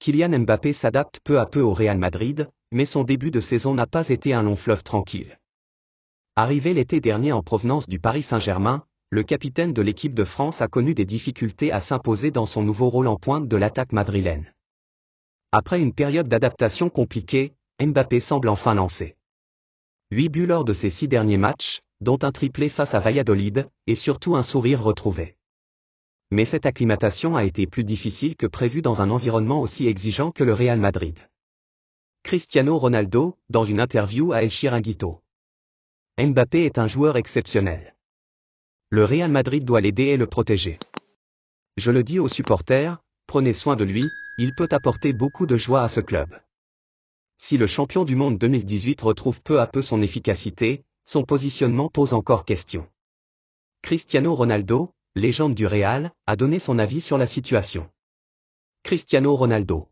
Kylian Mbappé s'adapte peu à peu au Real Madrid, mais son début de saison n'a pas été un long fleuve tranquille. Arrivé l'été dernier en provenance du Paris Saint-Germain, le capitaine de l'équipe de France a connu des difficultés à s'imposer dans son nouveau rôle en pointe de l'attaque madrilène. Après une période d'adaptation compliquée, Mbappé semble enfin lancé. 8 buts lors de ses 6 derniers matchs, dont un triplé face à Valladolid, et surtout un sourire retrouvé. Mais cette acclimatation a été plus difficile que prévu dans un environnement aussi exigeant que le Real Madrid. Cristiano Ronaldo, dans une interview à El Chiringuito. Mbappé est un joueur exceptionnel. Le Real Madrid doit l'aider et le protéger. Je le dis aux supporters, prenez soin de lui, il peut apporter beaucoup de joie à ce club. Si le champion du monde 2018 retrouve peu à peu son efficacité, son positionnement pose encore question. Cristiano Ronaldo, légende du Real, a donné son avis sur la situation. Cristiano Ronaldo.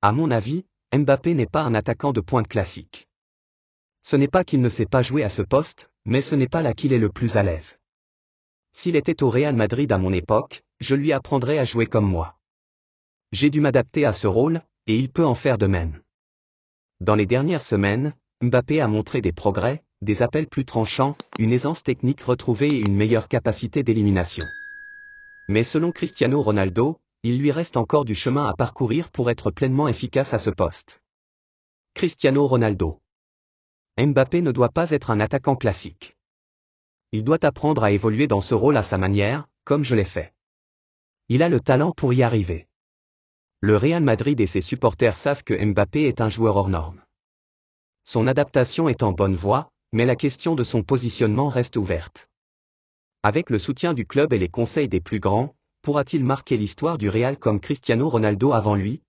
À mon avis, Mbappé n'est pas un attaquant de pointe classique. Ce n'est pas qu'il ne sait pas jouer à ce poste, mais ce n'est pas là qu'il est le plus à l'aise. S'il était au Real Madrid à mon époque, je lui apprendrais à jouer comme moi. J'ai dû m'adapter à ce rôle, et il peut en faire de même. Dans les dernières semaines, Mbappé a montré des progrès, des appels plus tranchants, une aisance technique retrouvée et une meilleure capacité d'élimination. Mais selon Cristiano Ronaldo, il lui reste encore du chemin à parcourir pour être pleinement efficace à ce poste. Cristiano Ronaldo. Mbappé ne doit pas être un attaquant classique. Il doit apprendre à évoluer dans ce rôle à sa manière, comme je l'ai fait. Il a le talent pour y arriver. Le Real Madrid et ses supporters savent que Mbappé est un joueur hors norme. Son adaptation est en bonne voie, mais la question de son positionnement reste ouverte. Avec le soutien du club et les conseils des plus grands, pourra-t-il marquer l'histoire du Real comme Cristiano Ronaldo avant lui ?